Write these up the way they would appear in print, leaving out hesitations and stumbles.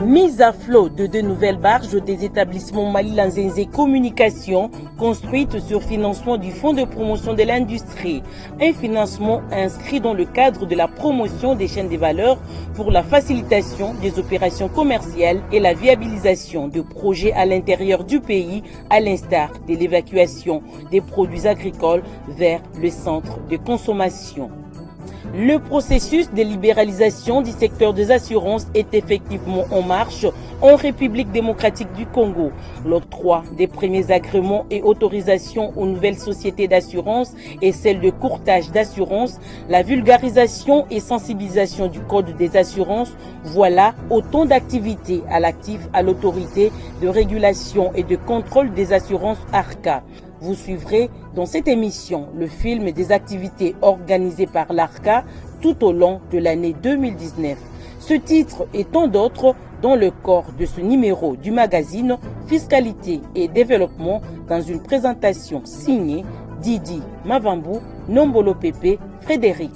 Mise à flot de deux nouvelles barges des établissements Mali-Lanzenzé Communication construites sur financement du Fonds de promotion de l'industrie. Un financement inscrit dans le cadre de la promotion des chaînes de valeur pour la facilitation des opérations commerciales et la viabilisation de projets à l'intérieur du pays, à l'instar de l'évacuation des produits agricoles vers le centre de consommation. Le processus de libéralisation du secteur des assurances est effectivement en marche en République démocratique du Congo. L'octroi des premiers agréments et autorisations aux nouvelles sociétés d'assurance et celles de courtage d'assurance, la vulgarisation et sensibilisation du Code des assurances, voilà autant d'activités à l'actif à l'autorité de régulation et de contrôle des assurances ARCA. Vous suivrez dans cette émission le film des activités organisées par l'ARCA tout au long de l'année 2019. Ce titre et tant d'autres dans le corps de ce numéro du magazine Fiscalité et Développement dans une présentation signée Didi Mavambou, Nombolo Pépé, Frédéric.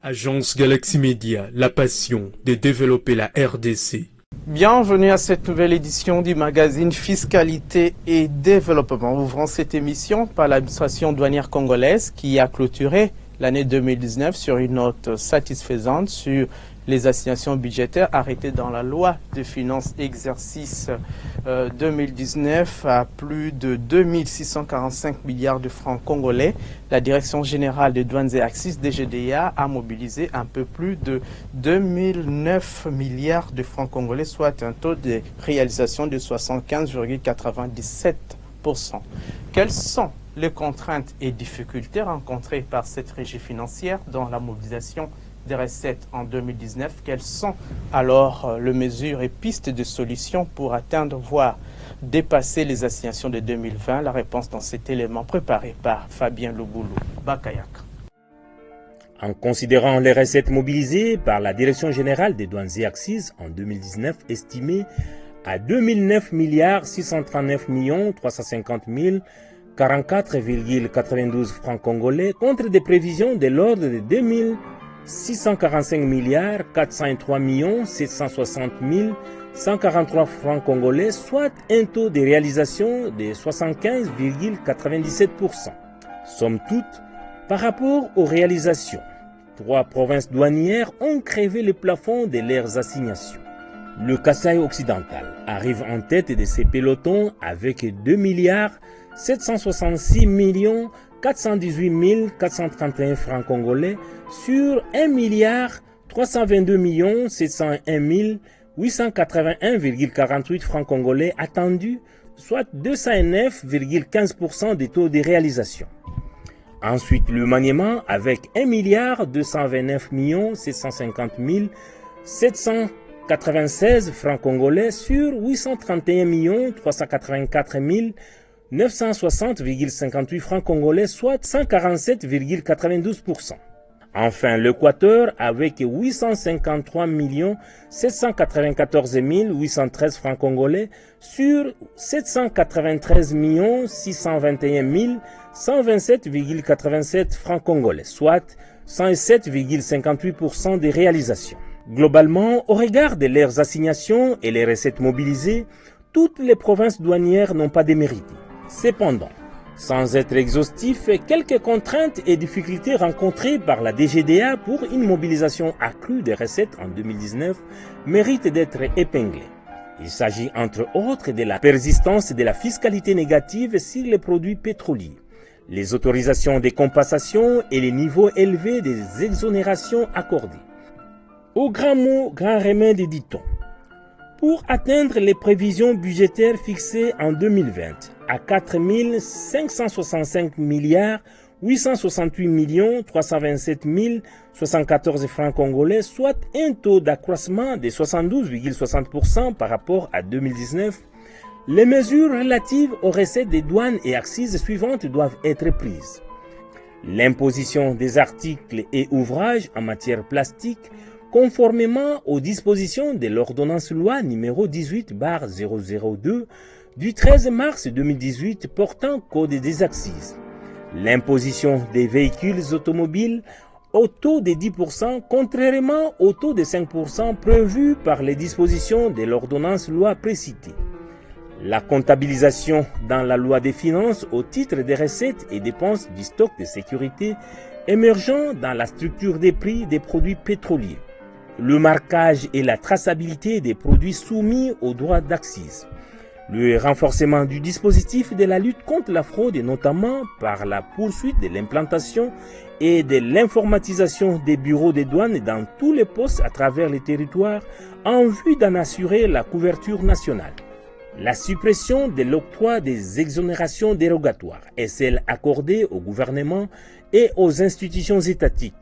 Agence Galaxy Media, la passion de développer la RDC. Bienvenue à cette nouvelle édition du magazine Fiscalité et Développement. Ouvrons cette émission par l'administration douanière congolaise qui a clôturé l'année 2019 sur une note satisfaisante sur les assignations budgétaires arrêtées dans la loi de finances exercice 2019 à plus de 2645 milliards de francs congolais. La Direction générale des douanes et axes DGDA a mobilisé un peu plus de 2009 milliards de francs congolais, soit un taux de réalisation de 75,97%. Quelles sont les contraintes et difficultés rencontrées par cette régie financière dans la mobilisation des recettes en 2019? Quelles sont alors les mesures et pistes de solutions pour atteindre, voire dépasser les assignations de 2020? La réponse dans cet élément préparé par Fabien Luboulou Bakayak. En considérant les recettes mobilisées par la Direction générale des douanes et axes en 2019 estimées à 2009 milliards 639 350 44,92 francs congolais contre des prévisions de l'ordre de 2645 milliards 403 760 143 francs congolais, soit un taux de réalisation de 75,97%. Somme toute, par rapport aux réalisations, 3 provinces douanières ont crevé le plafond de leurs assignations. Le Kasaï occidental arrive en tête de ces pelotons avec 2 milliards 766 418 431 francs congolais sur 1 milliard 322 701 881,48 francs congolais attendus, soit 209,15% des taux de réalisation. Ensuite, le maniement avec 1 milliard 229 750 796 francs congolais sur 831 384 960,58 francs congolais, soit 147,92%. Enfin, l'Équateur avec 853 794 813 francs congolais sur 793 621 127,87 francs congolais, soit 107,58% des réalisations. Globalement, au regard de leurs assignations et les recettes mobilisées, toutes les provinces douanières n'ont pas démérité. Cependant, sans être exhaustif, quelques contraintes et difficultés rencontrées par la DGDA pour une mobilisation accrue des recettes en 2019 méritent d'être épinglées. Il s'agit entre autres de la persistance de la fiscalité négative sur les produits pétroliers, les autorisations des compensations et les niveaux élevés des exonérations accordées. Au grand mot, grand remède, dit-on. Pour atteindre les prévisions budgétaires fixées en 2020 à 4 565 milliards 868 327 074 francs congolais, soit un taux d'accroissement de 72,60% par rapport à 2019, les mesures relatives aux recettes des douanes et axes suivantes doivent être prises. L'imposition des articles et ouvrages en matière plastique conformément aux dispositions de l'ordonnance loi numéro 18/002 du 13 mars 2018 portant code des axes. L'imposition des véhicules automobiles au taux de 10%, contrairement au taux de 5% prévu par les dispositions de l'ordonnance loi précitée. La comptabilisation dans la loi des finances au titre des recettes et dépenses du stock de sécurité émergeant dans la structure des prix des produits pétroliers. Le marquage et la traçabilité des produits soumis aux droits d'accise. Le renforcement du dispositif de la lutte contre la fraude et notamment par la poursuite de l'implantation et de l'informatisation des bureaux des douanes dans tous les postes à travers les territoires en vue d'en assurer la couverture nationale. La suppression de l'octroi des exonérations dérogatoires et celles accordées au gouvernement et aux institutions étatiques.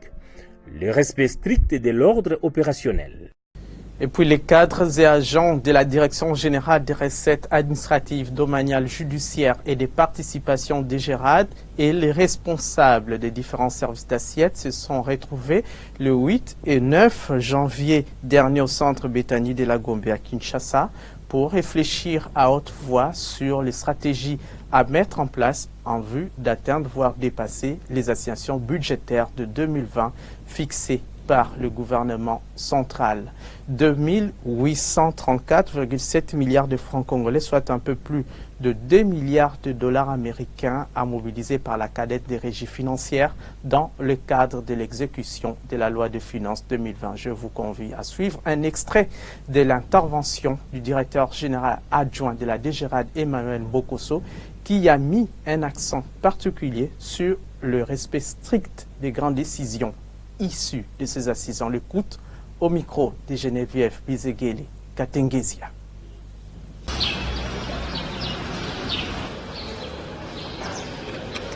Le respect strict de l'ordre opérationnel. Et puis les cadres et agents de la Direction générale des recettes administratives, domaniales, judiciaires et des participations DGRAD et les responsables des différents services d'assiette se sont retrouvés le 8 et 9 janvier dernier au centre Bethany de la Gombe à Kinshasa pour réfléchir à haute voix sur les stratégies à mettre en place en vue d'atteindre, voire dépasser les assignations budgétaires de 2020 fixées par le gouvernement central. 2834,7 milliards de francs congolais, soit un peu plus de 2 milliards de dollars américains à mobiliser par la cadette des régies financières dans le cadre de l'exécution de la loi de finances 2020. Je vous convie à suivre un extrait de l'intervention du directeur général adjoint de la DGRAD, Emmanuel Bokoso, qui a mis un accent particulier sur le respect strict des grandes décisions issues de ces assises. On l'écoute au micro de Geneviève Bizegeli Katengesia.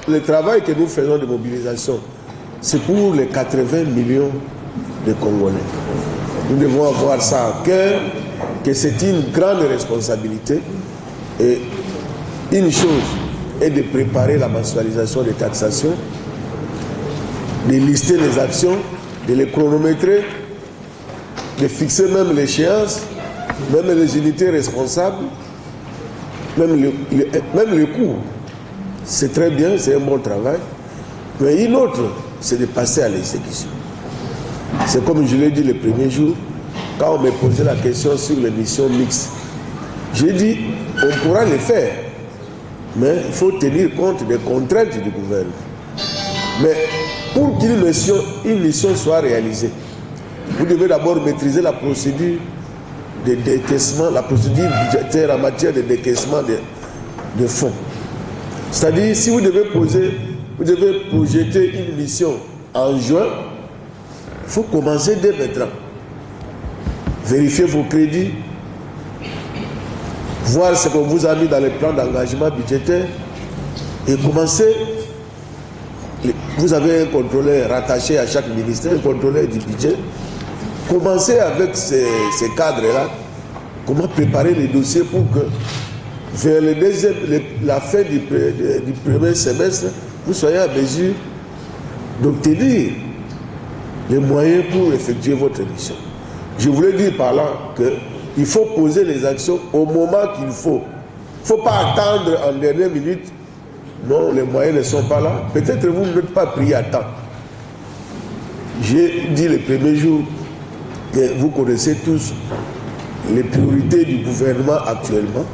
Le travail que nous faisons de mobilisation, c'est pour les 80 millions de Congolais. Nous devons avoir ça en cœur, que c'est une grande responsabilité. Et une chose est de préparer la mensualisation des taxations, de lister les actions, de les chronométrer, de fixer même l'échéance, même les unités responsables, même le coût. C'est très bien, c'est un bon travail. Mais une autre, c'est de passer à l'exécution. C'est comme je l'ai dit le premier jour, quand on me posait la question sur les missions mixtes. J'ai dit, on pourra les faire, mais il faut tenir compte des contraintes du gouvernement. Mais pour qu'une mission soit réalisée, vous devez d'abord maîtriser la procédure de décaissement, la procédure budgétaire en matière de décaissement de fonds. C'est-à-dire, si vous devez projeter une mission en juin, il faut commencer dès maintenant. Vérifier vos crédits, voir ce qu'on vous a mis dans les plans d'engagement budgétaire et commencer. Vous avez un contrôleur rattaché à chaque ministère, un contrôleur du budget. Commencez avec ces cadres-là, comment préparer les dossiers pour que vers la fin du premier semestre, vous soyez en mesure d'obtenir les moyens pour effectuer votre mission. Je voulais dire par là qu'il faut poser les actions au moment qu'il faut. Il ne faut pas attendre en dernière minute. Non, les moyens ne sont pas là. Peut-être vous n'êtes pas pris à temps. J'ai dit le premier jour que vous connaissez tous les priorités du gouvernement actuellement.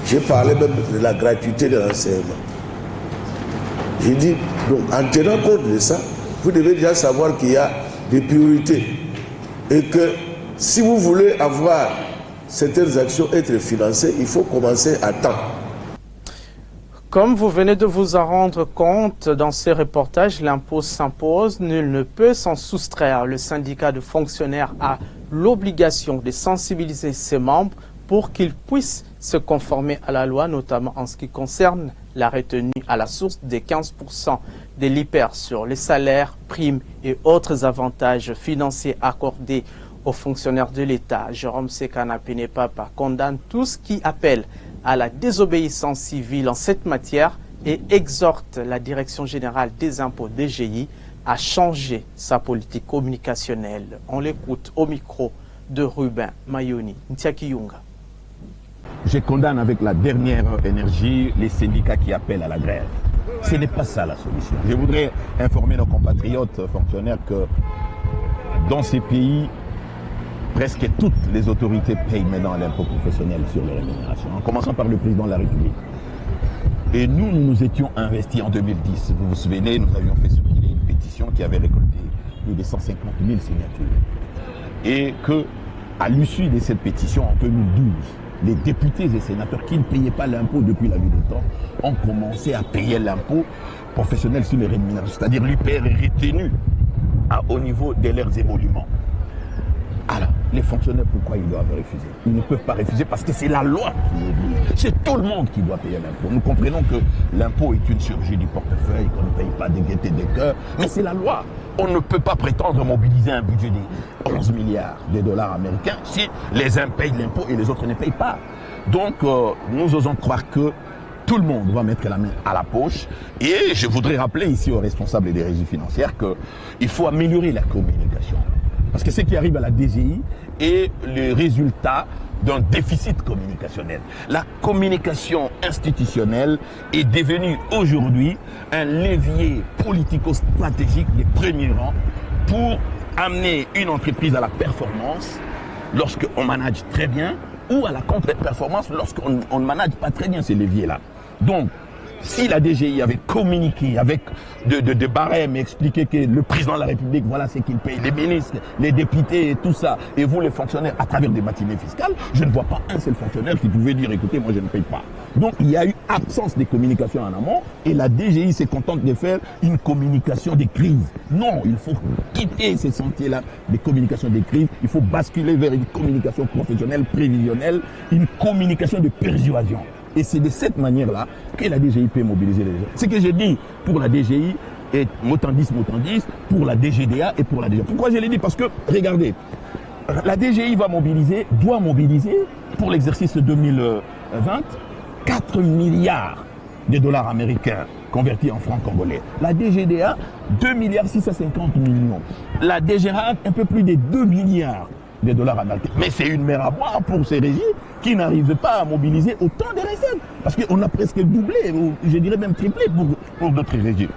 J'ai parlé même de la gratuité de l'enseignement. J'ai dit, donc en tenant compte de ça, vous devez déjà savoir qu'il y a des priorités. Et que si vous voulez avoir certaines actions être financées, il faut commencer à temps. Comme vous venez de vous en rendre compte dans ce reportage, l'impôt s'impose, nul ne peut s'en soustraire. Le syndicat de fonctionnaires a l'obligation de sensibiliser ses membres pour qu'ils puissent se conformer à la loi, notamment en ce qui concerne la retenue à la source des 15% de l'IPER sur les salaires, primes et autres avantages financiers accordés aux fonctionnaires de l'État. Jérôme Sekana Penepapa condamne tout ce qui appelle à la désobéissance civile en cette matière et exhorte la Direction générale des impôts DGI à changer sa politique communicationnelle. On l'écoute au micro de Ruben Mayoni Ntiakiyunga. Je condamne avec la dernière énergie les syndicats qui appellent à la grève. Ce n'est pas ça la solution. Je voudrais informer nos compatriotes fonctionnaires que dans ces pays, presque toutes les autorités payent maintenant l'impôt professionnel sur les rémunérations, en commençant par le président de la République. Et nous nous étions investis en 2010. Vous vous souvenez, nous avions fait circuler une pétition qui avait récolté plus de 150 000 signatures. Et que, à l'issue de cette pétition, en 2012, les députés et sénateurs qui ne payaient pas l'impôt depuis la nuit des temps ont commencé à payer l'impôt professionnel sur les rémunérations. C'est-à-dire l'UPR est retenu au niveau de leurs émoluments. Alors, les fonctionnaires, pourquoi ils doivent refuser? Ils ne peuvent pas refuser parce que c'est la loi qui l'oblige. C'est tout le monde qui doit payer l'impôt. Nous comprenons que l'impôt est une chirurgie du portefeuille, qu'on ne paye pas de gaieté de cœur, mais c'est la loi. On ne peut pas prétendre mobiliser un budget de 11 milliards de dollars américains si les uns payent l'impôt et les autres ne payent pas. Donc, nous osons croire que tout le monde va mettre la main à la poche. Et je voudrais rappeler ici aux responsables des régies financières qu'il faut améliorer la communication. Parce que ce qui arrive à la DGI est le résultat d'un déficit communicationnel. La communication institutionnelle est devenue aujourd'hui un levier politico-stratégique des premiers rangs pour amener une entreprise à la performance lorsqu'on manage très bien ou à la contre-performance lorsqu'on ne manage pas très bien ces leviers-là. Donc, si la DGI avait communiqué avec de barèmes et expliqué que le président de la République, voilà ce qu'il paye, les ministres, les députés et tout ça, et vous les fonctionnaires à travers des matinées fiscales, je ne vois pas un seul fonctionnaire qui pouvait dire écoutez, moi je ne paye pas. Donc il y a eu absence de communication en amont et la DGI s'est contente de faire une communication des crises. Non, il faut quitter ces sentiers-là des communications des crises, il faut basculer vers une communication professionnelle, prévisionnelle, une communication de persuasion. Et c'est de cette manière-là que la DGI peut mobiliser les gens. Ce que j'ai dit pour la DGI est motandis, pour la DGDA et pour la DGA. Pourquoi je l'ai dit? Parce que, regardez, la DGI doit mobiliser pour l'exercice 2020 4 milliards de dollars américains convertis en francs congolais. La DGDA, 2 milliards 650 millions. La DGRA, un peu plus de 2 milliards de dollars américains. Mais c'est une mer à boire pour ces régies qui n'arrivent pas à mobiliser autant de recettes. Parce qu'on a presque doublé, ou je dirais même triplé pour d'autres régies.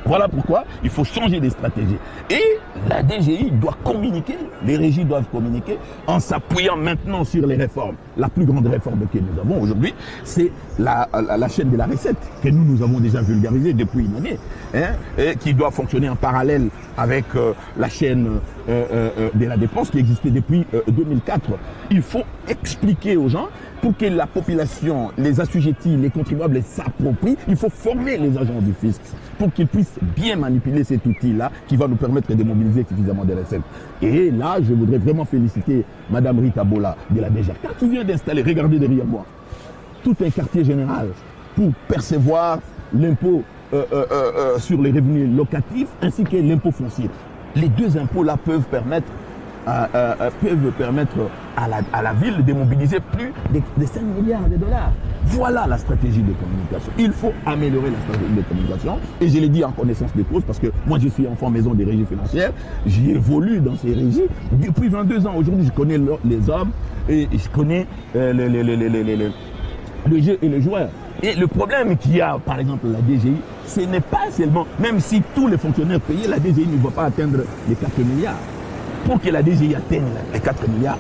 Voilà pourquoi il faut changer de stratégie. Et la DGI doit communiquer, les régies doivent communiquer en s'appuyant maintenant sur les réformes. La plus grande réforme que nous avons aujourd'hui, c'est la chaîne de la recette que nous avons déjà vulgarisée depuis une année, et qui doit fonctionner en parallèle avec la chaîne de la dépense qui existait depuis 2004. Il faut expliquer aux gens pour que la population, les assujettis, les contribuables s'approprient. Il faut former les agents du fisc pour qu'ils puissent bien manipuler cet outil-là qui va nous permettre de mobiliser suffisamment de recettes. Et là, je voudrais vraiment féliciter Madame Rita Bola de la DGRK qui vient d'installer, regardez derrière moi, tout un quartier général pour percevoir l'impôt sur les revenus locatifs ainsi que l'impôt foncier. Les deux impôts-là peuvent permettre à la ville de mobiliser plus de 5 milliards de dollars. Voilà la stratégie de communication. Il faut améliorer la stratégie de communication. Et je l'ai dit en connaissance de cause parce que moi je suis enfant maison des régies financières. J'y évolue dans ces régies depuis 22 ans. Aujourd'hui je connais les hommes et je connais le jeu et les joueurs. Et le problème qu'il y a, par exemple, la DGI, ce n'est pas seulement, même si tous les fonctionnaires payés, la DGI ne va pas atteindre les 4 milliards. Pour que la DGI atteigne les 4 milliards,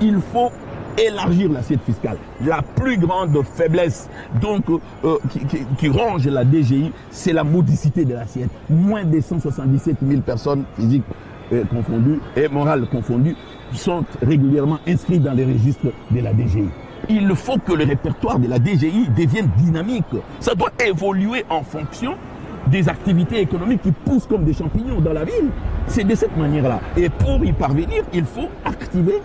il faut élargir l'assiette fiscale. La plus grande faiblesse donc, qui ronge la DGI, c'est la modicité de l'assiette. Moins de 177 000 personnes physiques confondues et morales confondues sont régulièrement inscrites dans les registres de la DGI. Il faut que le répertoire de la DGI devienne dynamique. Ça doit évoluer en fonction des activités économiques qui poussent comme des champignons dans la ville. C'est de cette manière-là. Et pour y parvenir, il faut activer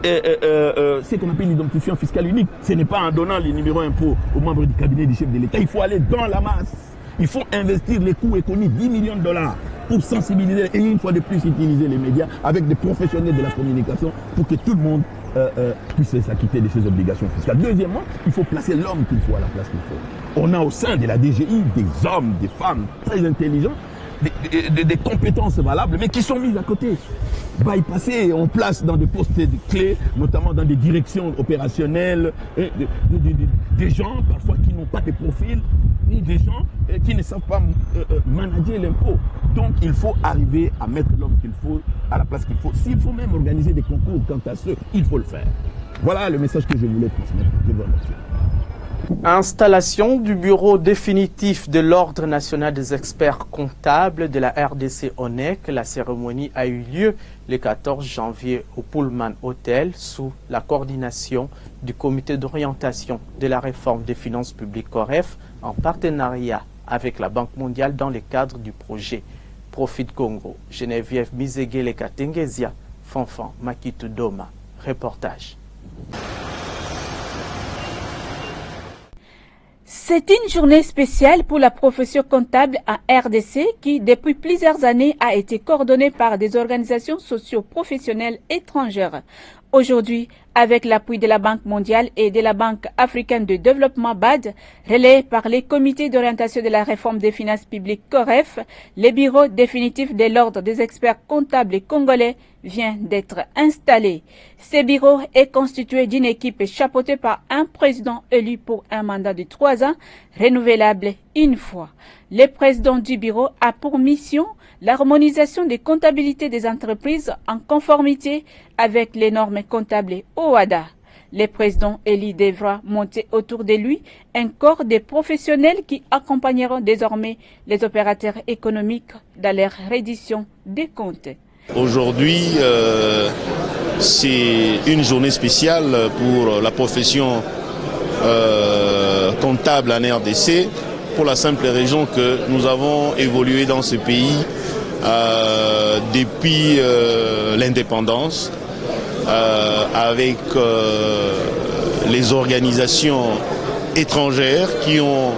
ce qu'on appelle l'identifiant fiscal unique. Ce n'est pas en donnant les numéros impôts aux membres du cabinet du chef de l'État. Il faut aller dans la masse. Il faut investir les coûts économiques, 10 millions de dollars, pour sensibiliser et une fois de plus utiliser les médias avec des professionnels de la communication pour que tout le monde puisse s'acquitter de ses obligations fiscales. Deuxièmement, il faut placer l'homme qu'il faut à la place qu'il faut. On a au sein de la DGI des hommes, des femmes très intelligents des compétences valables, mais qui sont mises à côté. Bypassées, on place dans des postes de clés, notamment dans des directions opérationnelles, des gens parfois qui n'ont pas de profil, et des gens qui ne savent pas manager l'impôt. Donc il faut arriver à mettre l'homme qu'il faut à la place qu'il faut. S'il faut même organiser des concours quant à ceux, il faut le faire. Voilà le message que je voulais transmettre. Je vous remercie. Installation du bureau définitif de l'Ordre national des experts comptables de la RDC ONEC. La cérémonie a eu lieu le 14 janvier au Pullman Hotel sous la coordination du comité d'orientation de la réforme des finances publiques COREF en partenariat avec la Banque mondiale dans le cadre du projet Profit Congo. Geneviève Mizegele Katengezia, Fanfan Makitu Doma. Reportage. C'est une journée spéciale pour la profession comptable à RDC qui, depuis plusieurs années, a été coordonnée par des organisations socio-professionnelles étrangères. Aujourd'hui, avec l'appui de la Banque mondiale et de la Banque africaine de développement BAD, relayé par les comités d'orientation de la réforme des finances publiques COREF, le bureau définitif de l'Ordre des experts comptables congolais vient d'être installé. Ce bureau est constitué d'une équipe chapeautée par un président élu pour un mandat de 3 ans, renouvelable une fois. Le président du bureau a pour mission l'harmonisation des comptabilités des entreprises en conformité avec les normes comptables OHADA. Le président élu devra monter autour de lui un corps de professionnels qui accompagneront désormais les opérateurs économiques dans leur reddition des comptes. Aujourd'hui, c'est une journée spéciale pour la profession comptable en RDC, pour la simple raison que nous avons évolué dans ce pays depuis l'indépendance, avec les organisations étrangères qui ont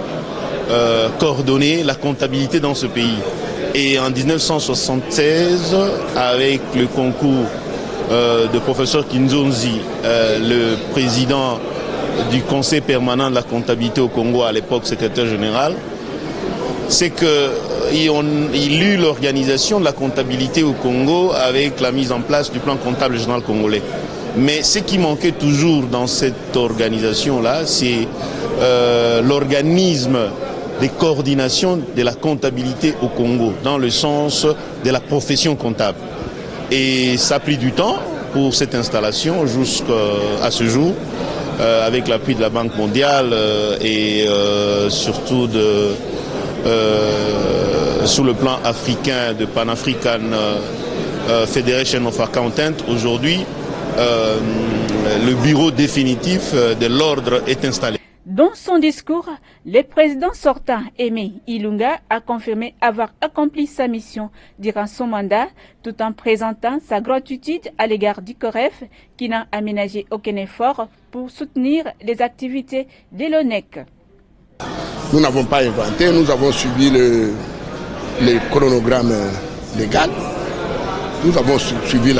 coordonné la comptabilité dans ce pays. Et en 1976, avec le concours de professeur Kinzonzi, le président du Conseil permanent de la comptabilité au Congo, à l'époque secrétaire général, c'est qu'il eut l'organisation de la comptabilité au Congo avec la mise en place du plan comptable général congolais. Mais ce qui manquait toujours dans cette organisation-là, c'est l'organisme de coordination de la comptabilité au Congo, dans le sens de la profession comptable. Et ça a pris du temps pour cette installation jusqu'à ce jour, avec l'appui de la Banque mondiale et surtout sous le plan africain de Pan-African Federation of Accountants. Aujourd'hui, le bureau définitif de l'ordre est installé. Dans son discours, le président sortant, Aimé Ilunga, a confirmé avoir accompli sa mission durant son mandat, tout en présentant sa gratitude à l'égard du COREF, qui n'a aménagé aucun effort pour soutenir les activités de l'ONEC. Nous n'avons pas inventé, nous avons suivi le chronogramme légal, nous avons suivi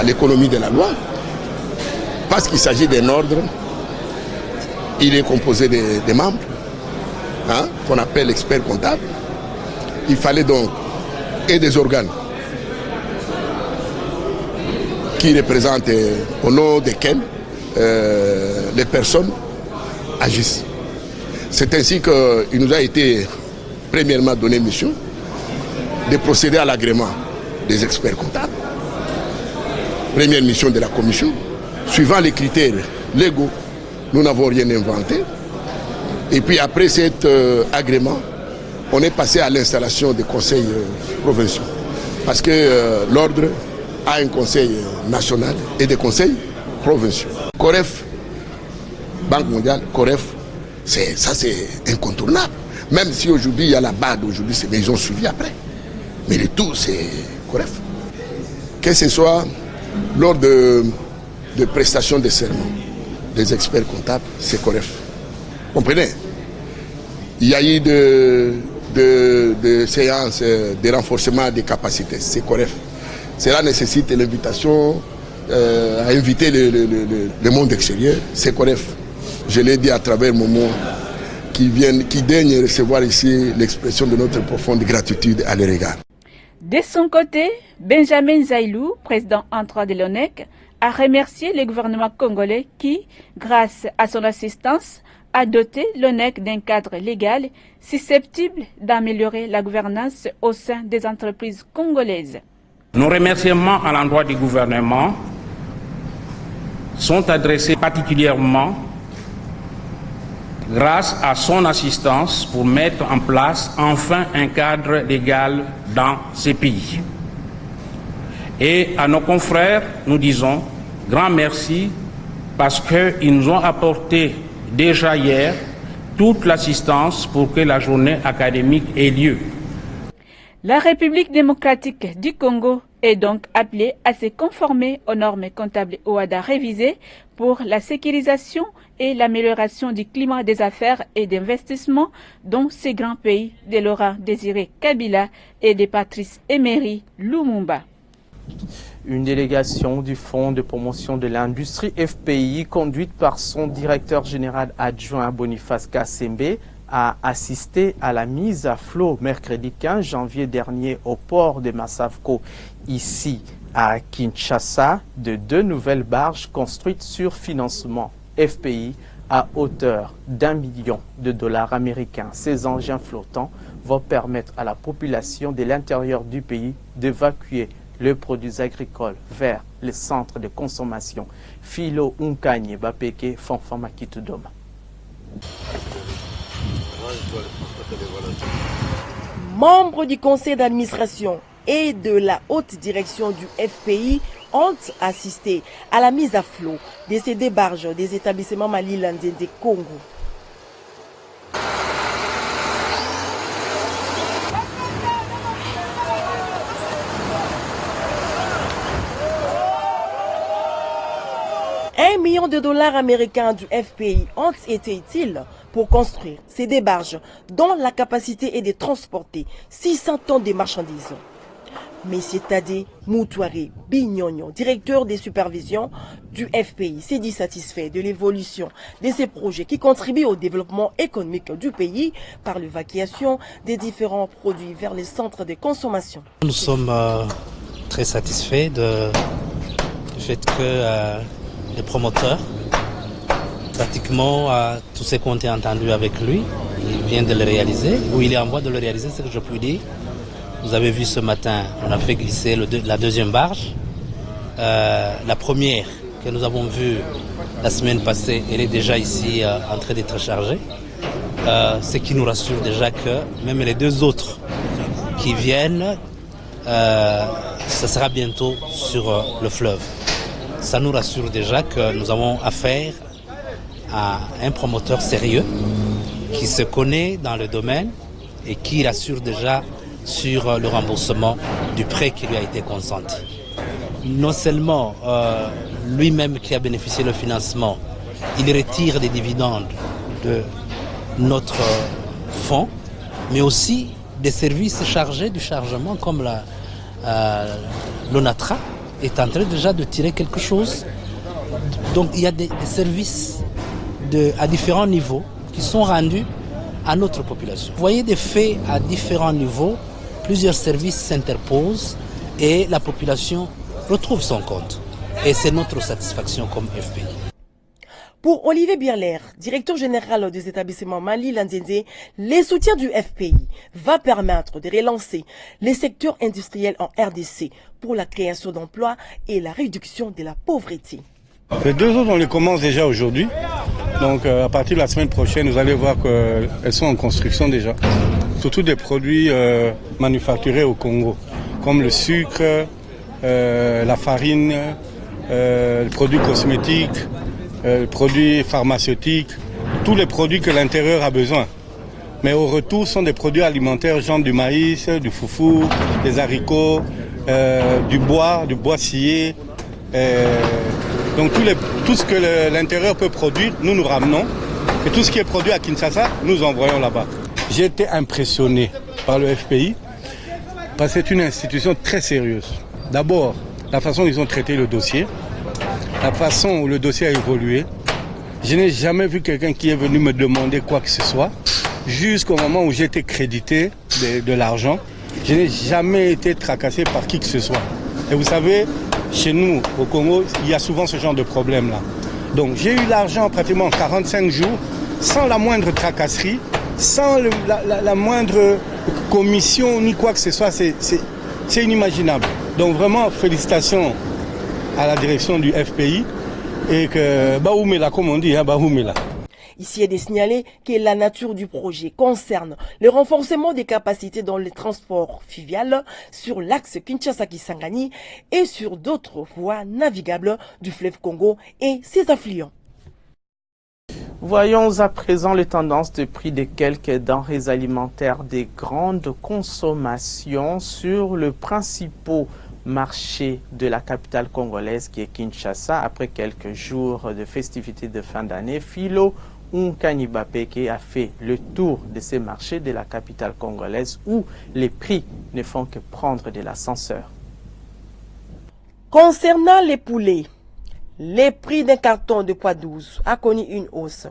l'économie de la loi, parce qu'il s'agit d'un ordre. Il est composé des membres, qu'on appelle experts comptables. Il fallait donc et des organes qui représentent au nom desquels les personnes agissent. C'est ainsi qu'il nous a été premièrement donné mission de procéder à l'agrément des experts comptables. Première mission de la commission, suivant les critères légaux. Nous n'avons rien inventé. Et puis après cet agrément, on est passé à l'installation des conseils provinciaux. Parce que l'ordre a un conseil national et des conseils provinciaux. COREF, Banque mondiale, COREF, ça c'est incontournable. Même si aujourd'hui il y a la BAD, aujourd'hui mais ils ont suivi après. Mais le tout c'est COREF. Que ce soit lors de prestations de serment des experts comptables, c'est COREF. Comprenez? Il y a eu de séances de renforcement des capacités, c'est COREF. Cela nécessite l'invitation à inviter le monde extérieur, c'est COREF. Je l'ai dit à travers mon mot, qui daignent recevoir ici l'expression de notre profonde gratitude à leur égard. De son côté, Benjamin Zailou, président entrant de l'ONEC, a remercié le gouvernement congolais qui, grâce à son assistance, a doté l'ONEC d'un cadre légal susceptible d'améliorer la gouvernance au sein des entreprises congolaises. Nos remerciements à l'endroit du gouvernement sont adressés particulièrement grâce à son assistance pour mettre en place enfin un cadre légal dans ces pays. Et à nos confrères, nous disons grand merci parce qu'ils nous ont apporté déjà hier toute l'assistance pour que la journée académique ait lieu. La République démocratique du Congo est donc appelée à se conformer aux normes comptables OHADA révisées pour la sécurisation et l'amélioration du climat des affaires et d'investissement dans ces grands pays de Laurent Désiré Kabila et de Patrice Emery Lumumba. Une délégation du Fonds de promotion de l'industrie FPI, conduite par son directeur général adjoint Boniface Kassembe, a assisté à la mise à flot mercredi 15 janvier dernier au port de Massavko, ici à Kinshasa, de 2 nouvelles barges construites sur financement FPI à hauteur d'$1 million américains. Ces engins flottants vont permettre à la population de l'intérieur du pays d'évacuer les produits agricoles vers les centres de consommation. Philo Unkanye Bapeke, Fanfama Kitudoma. Membres du conseil d'administration et de la haute direction du FPI ont assisté à la mise à flot de ces 2 barges des établissements Malila Nzenzé Congo. $1 million américains du FPI ont été utiles pour construire ces 2 barges dont la capacité est de transporter 600 tonnes de marchandises. Monsieur Tadé Moutouaré Bignogno, directeur des supervisions du FPI, s'est dit satisfait de l'évolution de ces projets qui contribuent au développement économique du pays par l'évacuation des différents produits vers les centres de consommation. Nous sommes très satisfaits du fait que les promoteurs, pratiquement tout ce qu'on a entendu avec lui, il vient de le réaliser, ou il est en voie de le réaliser, c'est ce que je peux dire. Vous avez vu ce matin, on a fait glisser la 2e barge. La première que nous avons vue la semaine passée, elle est déjà ici en train d'être chargée. Ce qui nous rassure déjà que même les 2 autres qui viennent, ce sera bientôt sur le fleuve. Ça nous rassure déjà que nous avons affaire à un promoteur sérieux qui se connaît dans le domaine et qui rassure déjà sur le remboursement du prêt qui lui a été consenti. Non seulement lui-même qui a bénéficié du financement, il retire des dividendes de notre fonds, mais aussi des services chargés du chargement comme l'ONATRA est en train déjà de tirer quelque chose. Donc il y a des services à différents niveaux qui sont rendus à notre population. Vous voyez des faits à différents niveaux, plusieurs services s'interposent et la population retrouve son compte. Et c'est notre satisfaction comme FPI. Pour Olivier Birler, directeur général des établissements Malila Nzenzé, le soutien du FPI va permettre de relancer les secteurs industriels en RDC pour la création d'emplois et la réduction de la pauvreté. Les 2 autres, on les commence déjà aujourd'hui. Donc à partir de la semaine prochaine, vous allez voir qu'elles sont en construction déjà. Surtout des produits manufacturés au Congo, comme le sucre, la farine, les produits cosmétiques, les produits pharmaceutiques, tous les produits que l'intérieur a besoin. Mais au retour, ce sont des produits alimentaires, genre du maïs, du foufou, des haricots, du bois scié. Donc tout ce que l'intérieur peut produire, nous ramenons. Et tout ce qui est produit à Kinshasa, nous envoyons là-bas. J'ai été impressionné par le FPI parce que c'est une institution très sérieuse. D'abord, la façon dont ils ont traité le dossier, la façon où le dossier a évolué. Je n'ai jamais vu quelqu'un qui est venu me demander quoi que ce soit. Jusqu'au moment où j'ai été crédité de l'argent, je n'ai jamais été tracassé par qui que ce soit. Et vous savez, chez nous, au Congo, il y a souvent ce genre de problème-là. Donc j'ai eu l'argent pratiquement 45 jours, sans la moindre tracasserie, sans la moindre commission ni quoi que ce soit. C'est inimaginable. Donc vraiment, félicitations à la direction du FPI et que Baoumela, comme on dit, Baoumela. Ici est de signaler que la nature du projet concerne le renforcement des capacités dans les transports fluvial sur l'axe Kinshasa-Kisangani et sur d'autres voies navigables du fleuve Congo et ses affluents. Voyons à présent les tendances de prix de quelques denrées alimentaires des grandes consommations sur le principal marché de la capitale congolaise qui est Kinshasa. Après quelques jours de festivités de fin d'année, Philo Nkanibapeke a fait le tour de ces marchés de la capitale congolaise où les prix ne font que prendre de l'ascenseur. Concernant les poulets, le prix d'un carton de poids 12 a connu une hausse.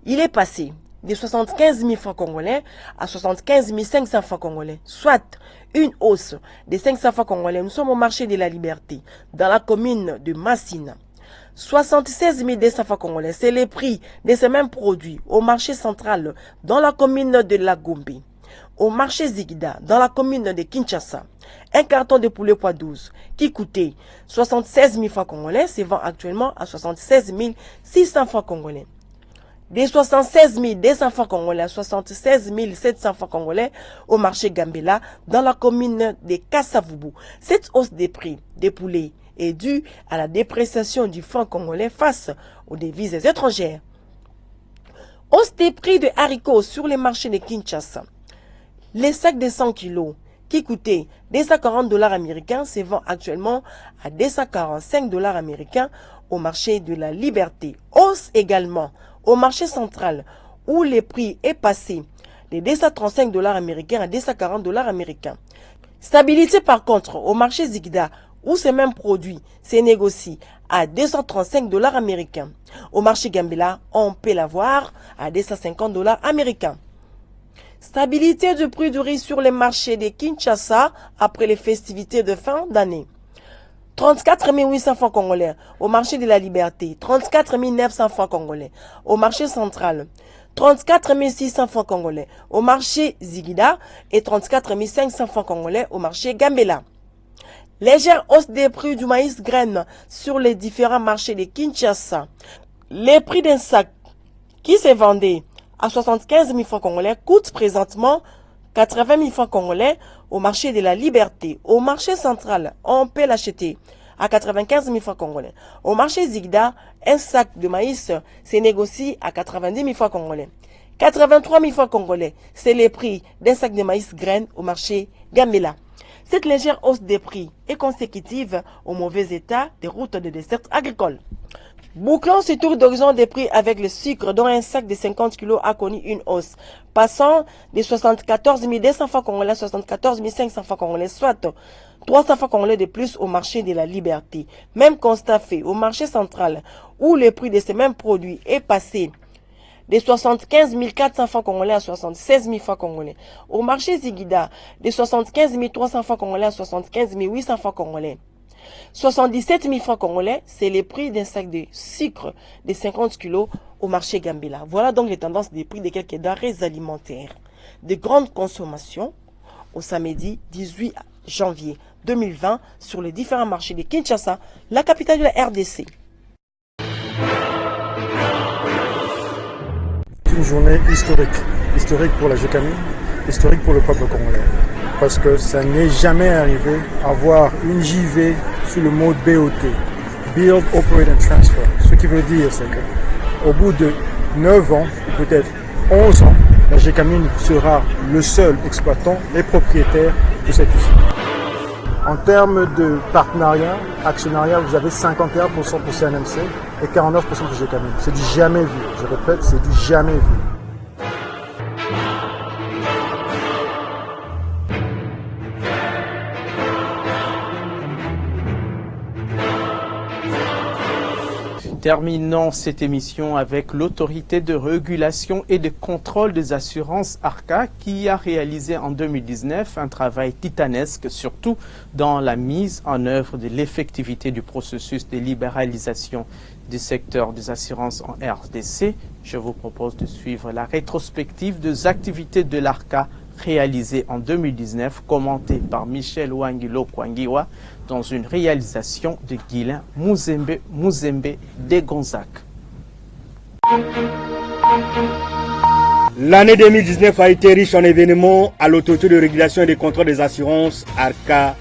Il est passé de 75 000 francs congolais à 75 500 francs congolais, soit une hausse de 500 francs congolais. Nous sommes au marché de la Liberté, dans la commune de Massina. 76 200 francs congolais, c'est le prix de ces mêmes produits au marché central dans la commune de Lagombe. Au marché Zigida, dans la commune de Kinshasa, un carton de poulet poids 12 qui coûtait 76 000 francs congolais se vend actuellement à 76 600 francs congolais. Des 76 200 francs congolais à 76 700 francs congolais au marché Gambela, dans la commune de Kassavubu. Cette hausse des prix des poulets est due à la dépréciation du franc congolais face aux devises étrangères. Hausse des prix de haricots sur les marchés de Kinshasa. Les sacs de 100 kg qui coûtaient 240 $ américains se vendent actuellement à 245 $ américains au marché de la Liberté. Hausse également au marché central où le prix est passé de 235 $ américains à 240 $ américains. Stabilité par contre au marché Zigda où ces mêmes produits se négocient à 235 $ américains. Au marché Gambela, on peut l'avoir à 250 $ américains. Stabilité du prix du riz sur les marchés de Kinshasa après les festivités de fin d'année. 34 800 francs congolais au marché de la Liberté, 34 900 francs congolais au marché central, 34 600 francs congolais au marché Zigida et 34 500 francs congolais au marché Gambela. Légère hausse des prix du maïs graine sur les différents marchés de Kinshasa. Les prix d'un sac qui se vendait à 75 000 francs congolais coûte présentement 80 000 francs congolais au marché de la Liberté. Au marché central, on peut l'acheter à 95 000 francs congolais. Au marché Zigda, un sac de maïs se négocie à 90 000 francs congolais. 83 000 francs congolais, c'est le prix d'un sac de maïs graine au marché Gambela. Cette légère hausse des prix est consécutive au mauvais état des routes de dessert agricole. Bouclons ce tour d'horizon des prix avec le sucre dont un sac de 50 kg a connu une hausse, passant de 74 200 francs congolais à 74 500 francs congolais, soit 300 francs congolais de plus au marché de la Liberté. Même constat fait au marché central où le prix de ces mêmes produits est passé de 75 400 francs congolais à 76 000 francs congolais. Au marché Zigida, de 75 300 francs congolais à 75 800 francs congolais. 77 000 francs congolais, c'est le prix d'un sac de sucre de 50 kg au marché Gambela. Voilà donc les tendances des prix de quelques denrées alimentaires de grande consommation au samedi 18 janvier 2020 sur les différents marchés de Kinshasa, la capitale de la RDC. Une journée historique pour la GECAMI, historique pour le peuple congolais. Parce que ça n'est jamais arrivé à voir une JV sur le mode BOT, Build, Operate and Transfer. Ce qui veut dire, c'est qu'au bout de 9 ans, ou peut-être 11 ans, la GECAMI sera le seul exploitant et propriétaire de cette usine. En termes de partenariat, actionnariat, vous avez 51% pour CNMC et 49% pour GECAMI. C'est du jamais vu. Je répète, c'est du jamais vu. Terminons cette émission avec l'autorité de régulation et de contrôle des assurances ARCA qui a réalisé en 2019 un travail titanesque, surtout dans la mise en œuvre de l'effectivité du processus de libéralisation du secteur des assurances en RDC. Je vous propose de suivre la rétrospective des activités de l'ARCA réalisées en 2019, commentée par Michel Wangilo Kwangiwa dans une réalisation de Guilain Mouzembe de Gonzac. L'année 2019 a été riche en événements à l'autorité de régulation et de contrôle des assurances ARCA,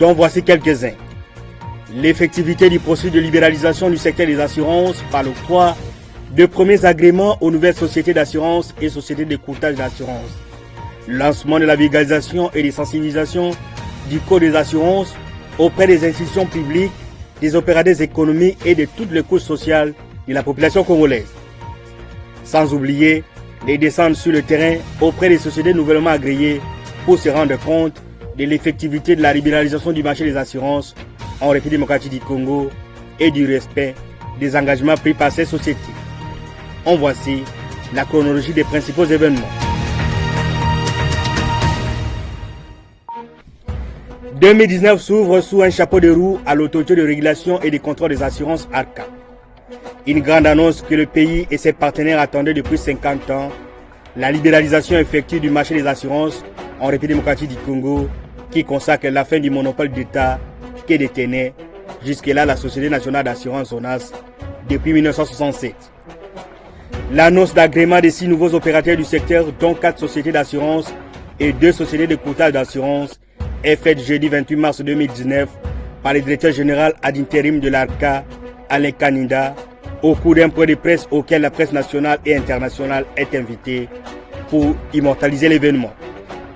dont voici quelques-uns. L'effectivité du processus de libéralisation du secteur des assurances par l'octroi de premiers agréments aux nouvelles sociétés d'assurance et sociétés de courtage d'assurance. Lancement de la vulgarisation et de sensibilisation du code des assurances auprès des institutions publiques, des opérateurs économiques et de toutes les couches sociales de la population congolaise. Sans oublier les descentes sur le terrain auprès des sociétés nouvellement agréées pour se rendre compte de l'effectivité de la libéralisation du marché des assurances en République démocratique du Congo et du respect des engagements pris par ces sociétés. En voici la chronologie des principaux événements. 2019 s'ouvre sous un chapeau de roue à l'autorité de régulation et de contrôle des assurances ARCA. Une grande annonce que le pays et ses partenaires attendaient depuis 50 ans, la libéralisation effective du marché des assurances en République démocratique du Congo qui consacre la fin du monopole d'État qui détenait jusque-là la Société nationale d'assurance SONAS depuis 1967. L'annonce d'agrément des 6 nouveaux opérateurs du secteur, dont 4 sociétés d'assurance et 2 sociétés de courtage d'assurance, est faite jeudi 28 mars 2019 par le directeur général ad intérim de l'ARCA, Alain Kaninda, au cours d'un point de presse auquel la presse nationale et internationale est invitée pour immortaliser l'événement.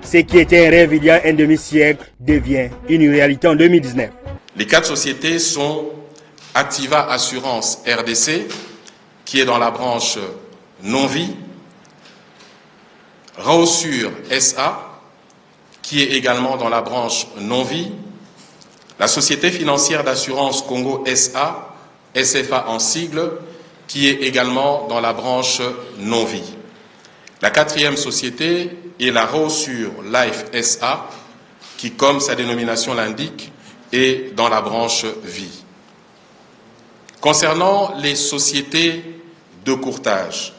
Ce qui était un rêve il y a un demi-siècle devient une réalité en 2019. Les 4 sociétés sont Activa Assurance RDC, qui est dans la branche non-vie, Raosur SA, qui est également dans la branche non-vie, la Société financière d'assurance Congo SA, SFA en sigle, qui est également dans la branche non-vie. La 4e société est la Raosur Life SA, qui, comme sa dénomination l'indique, est dans la branche vie. Concernant les sociétés de courtage,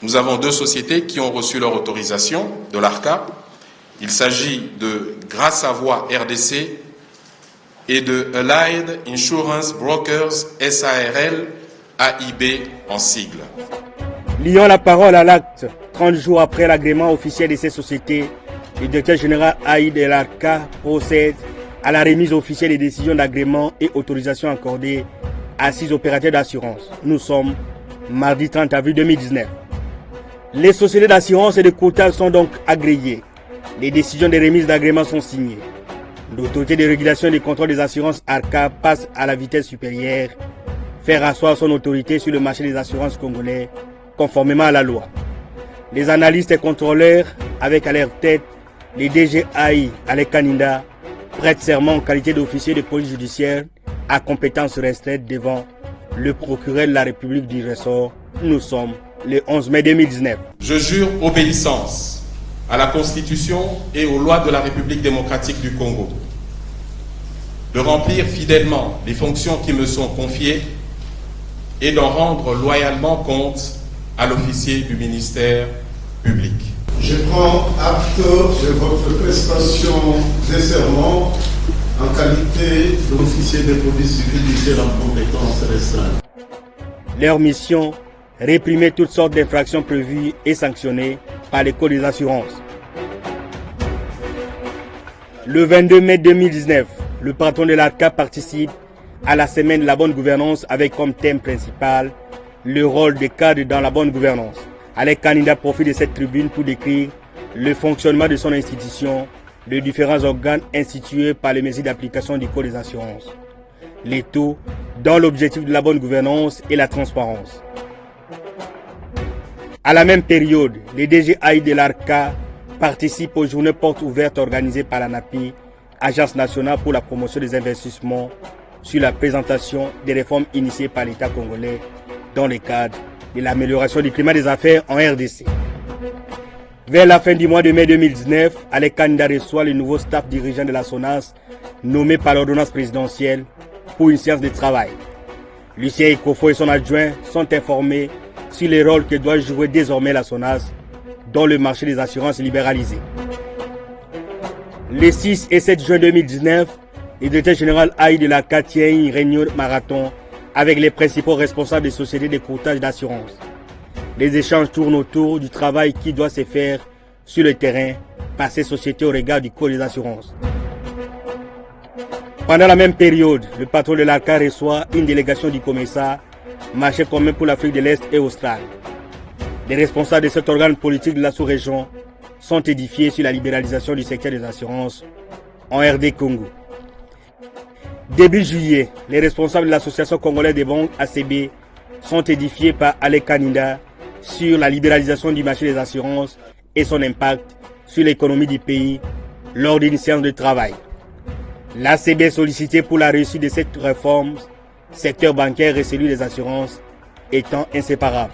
nous avons 2 sociétés qui ont reçu leur autorisation de l'ARCA. Il s'agit de Grâce à Voix RDC et de Allied Insurance Brokers SARL AIB en sigle. Liant la parole à l'acte, 30 jours après l'agrément officiel de ces sociétés, le directeur général AI de l'ARCA procède à la remise officielle des décisions d'agrément et autorisation accordées à 6 opérateurs d'assurance. Nous sommes mardi 30 avril 2019. Les sociétés d'assurance et de courtage sont donc agréées. Les décisions de remise d'agrément sont signées. L'autorité de régulation et de contrôle des assurances ARCA passe à la vitesse supérieure, faire asseoir son autorité sur le marché des assurances congolais conformément à la loi. Les analystes et contrôleurs, avec à leur tête les DGAI Alain Kaninda, prêtent serment en qualité d'officier de police judiciaire à compétence restreinte devant le procureur de la République du ressort. Nous sommes le 11 mai 2019. Je jure obéissance à la Constitution et aux lois de la République démocratique du Congo, de remplir fidèlement les fonctions qui me sont confiées et d'en rendre loyalement compte à l'officier du ministère public. Je prends acte de votre prestation de serment en qualité d'officier de police judiciaire en compétence restreinte. Leur mission, réprimer toutes sortes d'infractions prévues et sanctionnées par les codes des assurances. Le 22 mai 2019, le patron de l'ARCA participe à la semaine de la bonne gouvernance avec comme thème principal le rôle des cadres dans la bonne gouvernance. Alain Kaninda profite de cette tribune pour décrire le fonctionnement de son institution, les différents organes institués par les mesures d'application du code des assurances, les taux dans l'objectif de la bonne gouvernance et la transparence. À la même période, les DGAI de l'ARCA participent aux journées portes ouvertes organisées par l'ANAPI, Agence nationale pour la promotion des investissements, sur la présentation des réformes initiées par l'État congolais dans le cadre de l'amélioration du climat des affaires en RDC. Vers la fin du mois de mai 2019, Alec Kanida reçoit le nouveau staff dirigeant de la SONAS nommé par l'ordonnance présidentielle pour une séance de travail. Lucien Ekofo et son adjoint sont informés sur les rôles que doit jouer désormais la SONAS dans le marché des assurances libéralisé. Les 6 et 7 juin 2019, le directeur général AI de l'ARCA tient une réunion marathon avec les principaux responsables des sociétés de courtage d'assurance. Les échanges tournent autour du travail qui doit se faire sur le terrain par ces sociétés au regard du code des assurances. Pendant la même période, le patron de l'ARCA reçoit une délégation du COMESA, marché commun pour l'Afrique de l'Est et Australie. Les responsables de cet organe politique de la sous-région sont édifiés sur la libéralisation du secteur des assurances en RD Congo. Début juillet, les responsables de l'Association congolaise des banques ACB sont édifiés par Alec Kanida sur la libéralisation du marché des assurances et son impact sur l'économie du pays lors d'une séance de travail. L'ACB est sollicité pour la réussite de cette réforme, secteur bancaire et celui des assurances étant inséparables.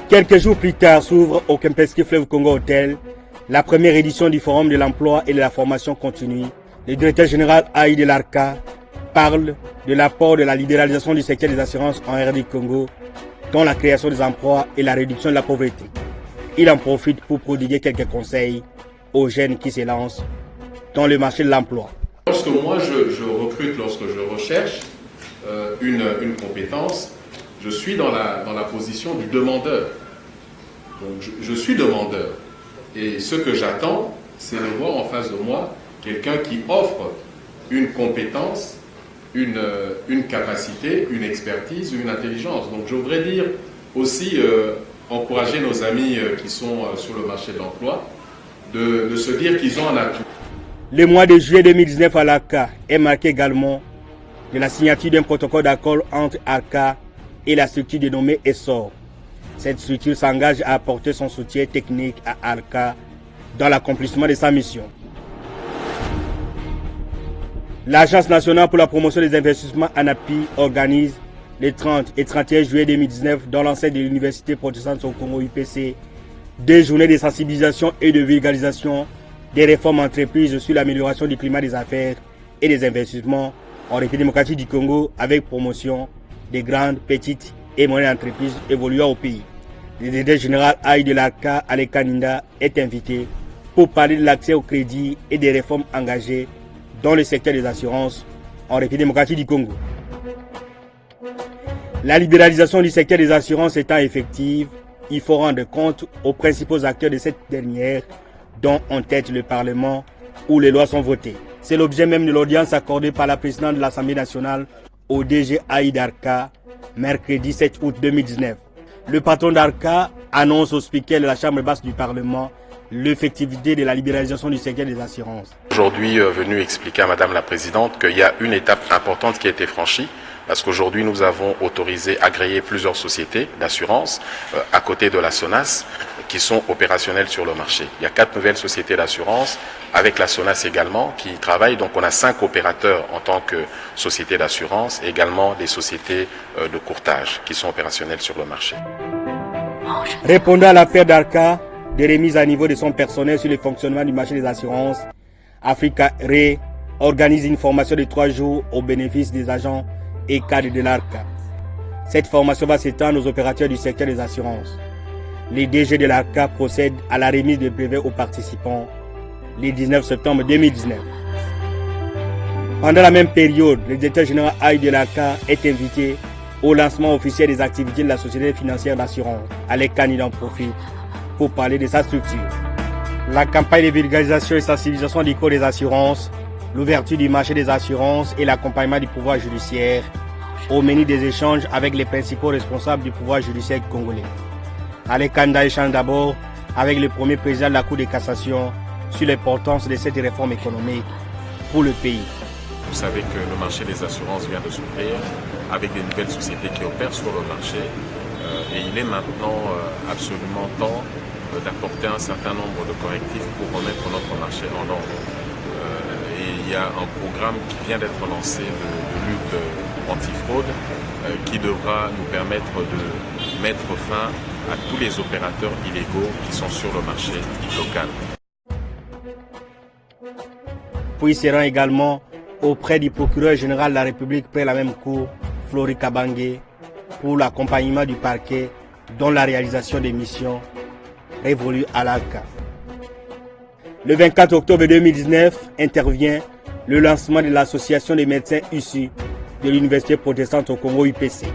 Quelques jours plus tard s'ouvre au Kempinski Fleuve Congo Hotel la première édition du Forum de l'emploi et de la formation continue. Le directeur général AI de l'ARCA parle de l'apport de la libéralisation du secteur des assurances en RD Congo dans la création des emplois et la réduction de la pauvreté. Il en profite pour prodiguer quelques conseils aux jeunes qui se lancent dans le marché de l'emploi. Lorsque moi je recrute, lorsque je recherche une compétence, je suis dans la position du demandeur. Donc je suis demandeur. Et ce que j'attends, c'est de voir en face de moi quelqu'un qui offre une compétence, une capacité, une expertise, une intelligence. Donc je voudrais dire aussi encourager nos amis qui sont sur le marché de l'emploi de se dire qu'ils ont un atout. Le mois de juillet 2019 à l'ARCA est marqué également de la signature d'un protocole d'accord entre ARCA et la structure dénommée ESSOR. Cette structure s'engage à apporter son soutien technique à ARCA dans l'accomplissement de sa mission. L'Agence nationale pour la promotion des investissements ANAPI organise les 30 et 31 juillet 2019 dans l'enceinte de l'Université protestante au Congo UPC des journées de sensibilisation et de vulgarisation des réformes entreprises sur l'amélioration du climat des affaires et des investissements en République démocratique du Congo avec promotion des grandes, petites et moyennes entreprises évoluant au pays. Le directeur général AI de l'ARCA, Alec Kanida, est invité pour parler de l'accès au crédit et des réformes engagées dans le secteur des assurances en République démocratique du Congo. La libéralisation du secteur des assurances étant effective, il faut rendre compte aux principaux acteurs de cette dernière, dont en tête le Parlement, où les lois sont votées. C'est l'objet même de l'audience accordée par la présidente de l'Assemblée nationale au DG AI d'ARCA, mercredi 7 août 2019. Le patron d'ARCA annonce au speaker de la Chambre basse du Parlement l'effectivité de la libéralisation du secteur des assurances. Aujourd'hui, venu expliquer à Madame la Présidente qu'il y a une étape importante qui a été franchie, parce qu'aujourd'hui nous avons autorisé, agréé plusieurs sociétés d'assurance à côté de la SONAS qui sont opérationnelles sur le marché. Il y a 4 nouvelles sociétés d'assurance avec la SONAS également qui travaillent. Donc on a 5 opérateurs en tant que société d'assurance et également des sociétés de courtage qui sont opérationnelles sur le marché. Répondant à l'appel d'ARCA de remise à niveau de son personnel sur le fonctionnement du marché des assurances, Africa Re organise une formation de 3 jours au bénéfice des agents et cadres de l'ARCA. Cette formation va s'étendre aux opérateurs du secteur des assurances. Les DG de l'ARCA procèdent à la remise de brevets aux participants le 19 septembre 2019. Pendant la même période, le directeur général AI de l'ARCA est invité au lancement officiel des activités de la société financière d'assurance. Alec Kanida en profite pour parler de sa structure. La campagne de vulgarisation et sensibilisation du code des assurances, l'ouverture du marché des assurances et l'accompagnement du pouvoir judiciaire au menu des échanges avec les principaux responsables du pouvoir judiciaire congolais. Alec Kanida échange d'abord avec le premier président de la Cour de cassation sur l'importance de cette réforme économique pour le pays. Vous savez que le marché des assurances vient de s'ouvrir avec des nouvelles sociétés qui opèrent sur le marché et il est maintenant absolument temps d'apporter un certain nombre de correctifs pour remettre notre marché en ordre. et il y a un programme qui vient d'être lancé de lutte antifraude qui devra nous permettre de mettre fin à tous les opérateurs illégaux qui sont sur le marché local. Puis il se rend également auprès du procureur général de la République près la même cour, Flori Kabange, pour l'accompagnement du parquet dans la réalisation des missions révolues à l'ARCA. Le 24 octobre 2019 intervient le lancement de l'association des médecins issus de l'Université protestante au Congo UPC.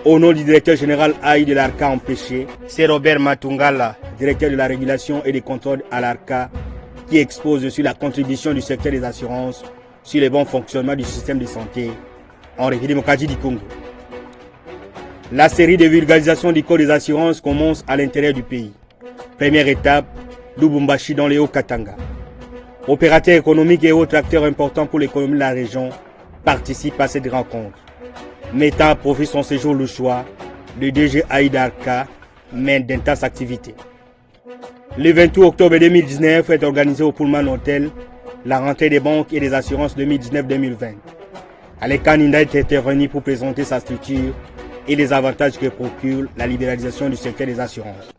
Au nom du directeur général AI de l'ARCA empêché, c'est Robert Matungala, directeur de la régulation et des contrôles à l'ARCA, qui expose sur la contribution du secteur des assurances sur le bon fonctionnement du système de santé en République démocratique du Congo. La série de vulgarisation du code des assurances commence à l'intérieur du pays. Première étape, Lubumbashi dans les Hauts-Katanga. Opérateurs économiques et autres acteurs importants pour l'économie de la région participent à cette rencontre. Mettant à profit son séjour le choix, le DG AI d'ARCA mène d'intenses activités. Le 28 octobre 2019 est organisé au Pullman Hotel la rentrée des banques et des assurances 2019-2020. Aleka Ninda est intervenu pour présenter sa structure et les avantages que procure la libéralisation du secteur des assurances.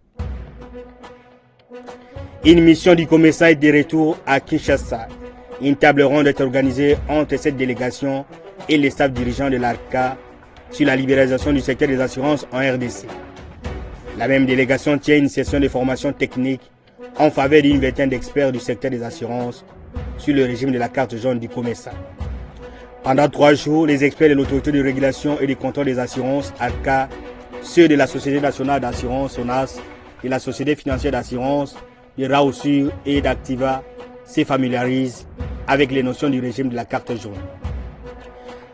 Une mission du commissaire est de retour à Kinshasa. Une table ronde est organisée entre cette délégation et les staffs dirigeants de l'ARCA sur la libéralisation du secteur des assurances en RDC. La même délégation tient une session de formation technique en faveur d'une vingtaine d'experts du secteur des assurances sur le régime de la carte jaune du commissaire. Pendant 3 jours, les experts de l'autorité de régulation et de contrôle des assurances, ARCA, ceux de la Société nationale d'assurance, SONAS, et la Société financière d'assurance, de Raosur et d'Activa, se familiarisent avec les notions du régime de la carte jaune.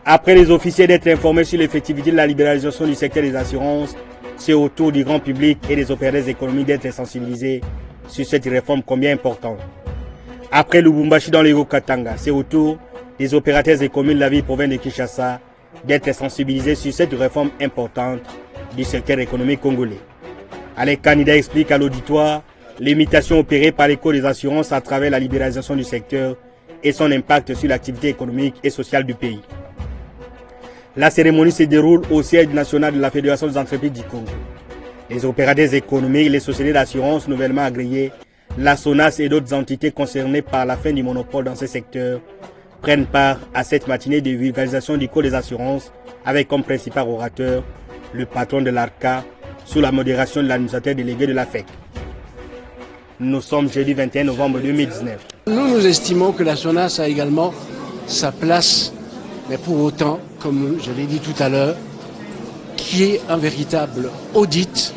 Après les officiers d'être informés sur l'effectivité de la libéralisation du secteur des assurances, c'est au tour du grand public et des opérateurs économiques d'être sensibilisés sur cette réforme combien importante. Après Lubumbashi dans les Hauts-Katanga, c'est au tour des opérateurs économiques de la ville province de Kinshasa d'être sensibilisés sur cette réforme importante du secteur économique congolais. Alec Kanida explique à l'auditoire l'imitation opérée par les codes des assurances à travers la libéralisation du secteur et son impact sur l'activité économique et sociale du pays. La cérémonie se déroule au siège national de la Fédération des entreprises du Congo. Les opérateurs économiques, les sociétés d'assurance nouvellement agréées, la SONAS et d'autres entités concernées par la fin du monopole dans ce secteur prennent part à cette matinée de vulgarisation du code des assurances avec comme principal orateur le patron de l'ARCA sous la modération de l'administrateur délégué de la FEC. Nous sommes jeudi 21 novembre 2019. Nous estimons que la SONAS a également sa place, mais pour autant, comme je l'ai dit tout à l'heure, qu'il y ait un véritable audit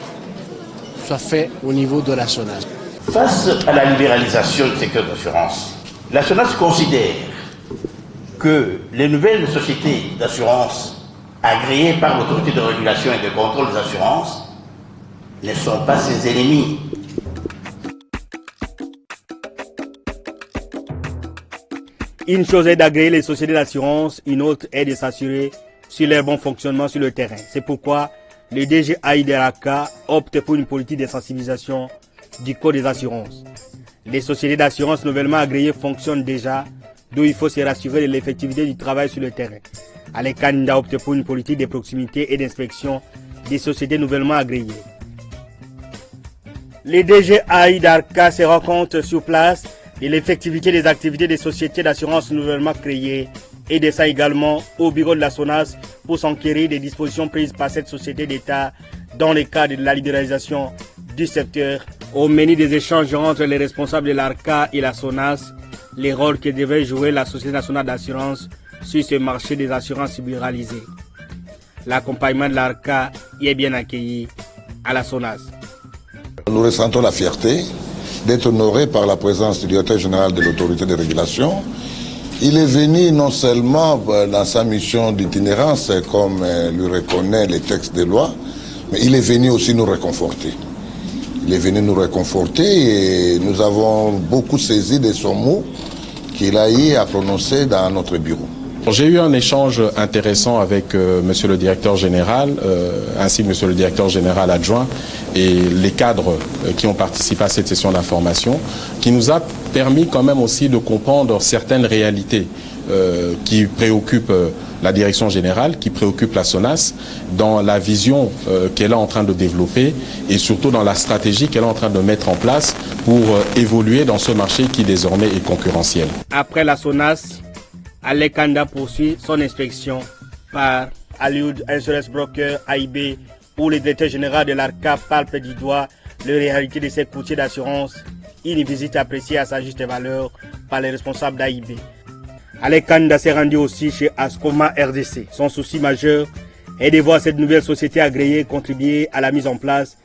soit fait au niveau de la SONAS. Face à la libéralisation du secteur d'assurance, la SONAS considère que les nouvelles sociétés d'assurance agréées par l'autorité de régulation et de contrôle des assurances ne sont pas ses ennemis. Une chose est d'agréer les sociétés d'assurance, une autre est de s'assurer sur leur bon fonctionnement sur le terrain. C'est pourquoi le DG AI de l'ARCA opte pour une politique de sensibilisation du code des assurances. Les sociétés d'assurance nouvellement agréées fonctionnent déjà, d'où il faut se rassurer de l'effectivité du travail sur le terrain. Alec Kanida opte pour une politique de proximité et d'inspection des sociétés nouvellement agréées. Les DG AI d'ARCA se rendent compte sur place de l'effectivité des activités des sociétés d'assurance nouvellement créées et descend également au bureau de la SONAS pour s'enquérir des dispositions prises par cette société d'État dans le cadre de la libéralisation du secteur. Au menu des échanges entre les responsables de l'ARCA et la SONAS, les rôles que devait jouer la Société nationale d'assurance sur ce marché des assurances libéralisées. L'accompagnement de l'ARCA y est bien accueilli à la SONAS. Nous ressentons la fierté d'être honoré par la présence du directeur général de l'autorité de régulation. Il est venu non seulement dans sa mission d'itinérance, comme lui reconnaît les textes de loi, mais il est venu aussi nous réconforter. Il est venu nous réconforter et nous avons beaucoup saisi de son mot qu'il a eu à prononcer dans notre bureau. J'ai eu un échange intéressant avec monsieur le directeur général, ainsi que monsieur le directeur général adjoint et les cadres qui ont participé à cette session d'information, qui nous a permis quand même aussi de comprendre certaines réalités qui préoccupent la direction générale, qui préoccupent la SONAS dans la vision qu'elle est en train de développer et surtout dans la stratégie qu'elle est en train de mettre en place pour évoluer dans ce marché qui désormais est concurrentiel. Après la SONAS, Alec Kanda poursuit son inspection par Alioud Insurance Broker AIB, où le directeur général de l'ARCA palpe du doigt la réalité de ces courtiers d'assurance, une visite appréciée à sa juste valeur par les responsables d'AIB. Alec Kanda s'est rendu aussi chez Ascoma RDC. Son souci majeur est de voir cette nouvelle société agréée contribuer à la mise en place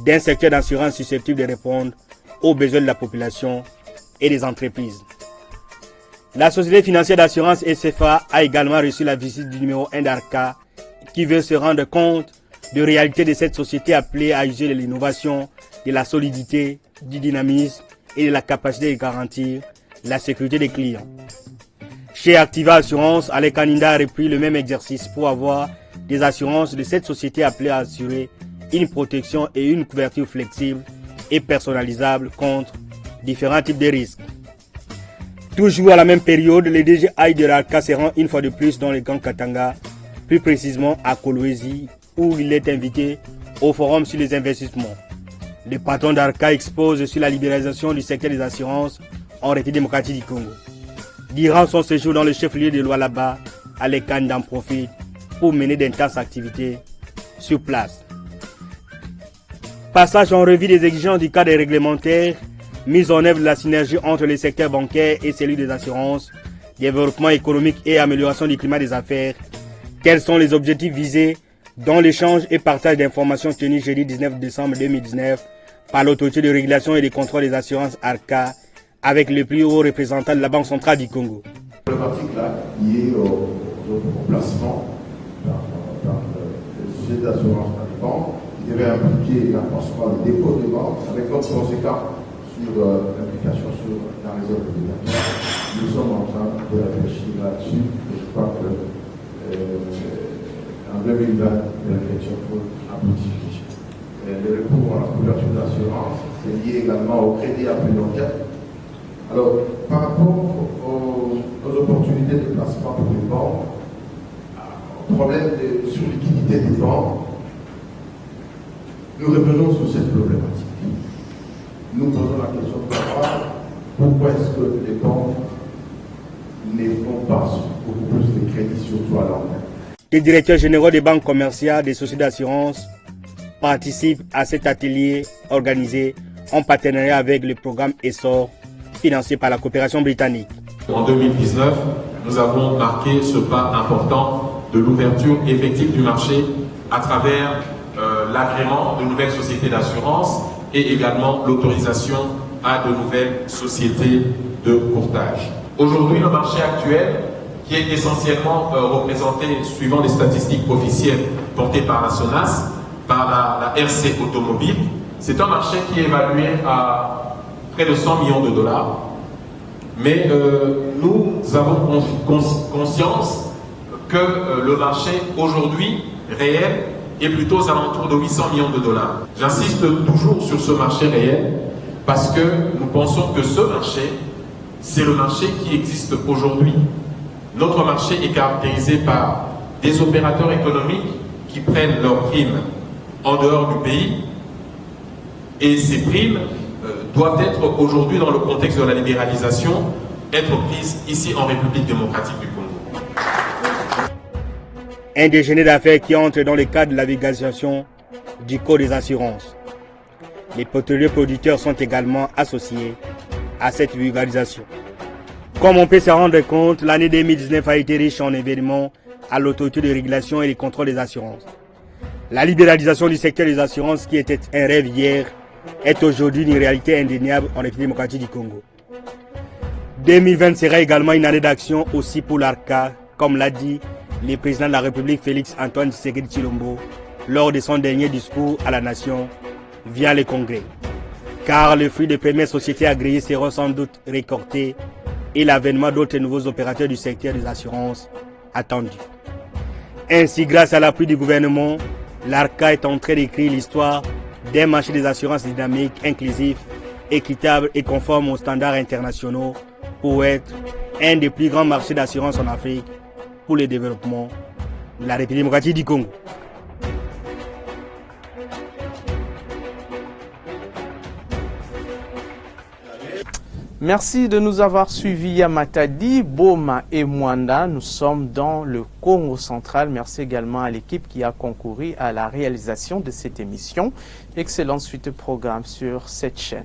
d'un secteur d'assurance susceptible de répondre aux besoins de la population et des entreprises. La société financière d'assurance SFA a également reçu la visite du numéro 1 d'ARCA qui veut se rendre compte de la réalité de cette société appelée à user de l'innovation, de la solidité, du dynamisme et de la capacité de garantir la sécurité des clients. Chez Activa Assurance, Alec Kanda a repris le même exercice pour avoir des assurances de cette société appelée à assurer une protection et une couverture flexible et personnalisable contre différents types de risques. Toujours à la même période, le DGI de l'ARCA se rend une fois de plus dans le Grand Katanga, plus précisément à Kolwezi, où il est invité au forum sur les investissements. Le patron d'ARCA expose sur la libéralisation du secteur des assurances en République démocratique du Congo. Durant son séjour dans le chef-lieu de Lualaba, Alec Kanda en profite pour mener d'intenses activités sur place. Passage en revue des exigences du cadre réglementaire, mise en œuvre de la synergie entre les secteurs bancaires et celui des assurances, développement économique et amélioration du climat des affaires. Quels sont les objectifs visés dans l'échange et partage d'informations tenu jeudi 19 décembre 2019 par l'autorité de régulation et de contrôle des assurances ARCA avec le plus haut représentant de la Banque centrale du Congo. La problématique là liée au placement dans les sociétés d'assurance par les banques, qui devait impliquer l'accroissement des dépôts de banques avec d'autres conséquences sur l'implication sur la réserve obligataire. Nous sommes en train de réfléchir là-dessus et je crois que en 2020, la réflexion pour aboutir. Le recours à la couverture d'assurance, c'est lié également au crédit à plus long terme. Alors, par rapport aux opportunités de placement pour les banques, au problème de surliquidité des banques, nous revenons sur cette problématique. Nous posons la question de savoir pourquoi est-ce que les banques ne font pas beaucoup plus de crédits, surtout à long terme. Les directeurs généraux des banques commerciales, des sociétés d'assurance participent à cet atelier organisé en partenariat avec le programme ESSOR financé par la coopération britannique. En 2019, nous avons marqué ce pas important de l'ouverture effective du marché à travers l'agrément de nouvelles sociétés d'assurance et également l'autorisation à de nouvelles sociétés de courtage. Aujourd'hui, le marché actuel, qui est essentiellement représenté, suivant les statistiques officielles portées par la SONAS, par la RC Automobile, c'est un marché qui est évalué à près de 100 millions de dollars. Mais nous avons conscience que le marché aujourd'hui réel est plutôt aux alentours de 800 millions de dollars. J'insiste toujours sur ce marché réel parce que nous pensons que ce marché, c'est le marché qui existe aujourd'hui. Notre marché est caractérisé par des opérateurs économiques qui prennent leurs primes en dehors du pays et ces primes doivent être aujourd'hui, dans le contexte de la libéralisation, être prises ici en République démocratique du Congo. Un déjeuner d'affaires qui entre dans le cadre de la vulgarisation du Code des assurances. Les pétroliers producteurs sont également associés à cette vulgarisation. Comme on peut se rendre compte, l'année 2019 a été riche en événements à l'autorité de régulation et de contrôle des assurances. La libéralisation du secteur des assurances, qui était un rêve hier, est aujourd'hui une réalité indéniable en République démocratique du Congo. 2020 sera également une année d'action aussi pour l'ARCA, comme l'a dit le président de la République Félix Antoine Tshisekedi Tshilombo lors de son dernier discours à la nation via le Congrès. Car le fruit des premières sociétés agréées sera sans doute récolté et l'avènement d'autres nouveaux opérateurs du secteur des assurances attendue. Ainsi, grâce à l'appui du gouvernement, l'ARCA est en train d'écrire l'histoire d'un marché des assurances dynamique, inclusif, équitable et conforme aux standards internationaux pour être un des plus grands marchés d'assurance en Afrique pour le développement de la République démocratique du Congo. Merci de nous avoir suivis à Matadi, Boma et Mwanda. Nous sommes dans le Congo central. Merci également à l'équipe qui a concouru à la réalisation de cette émission. Excellente suite de programme sur cette chaîne.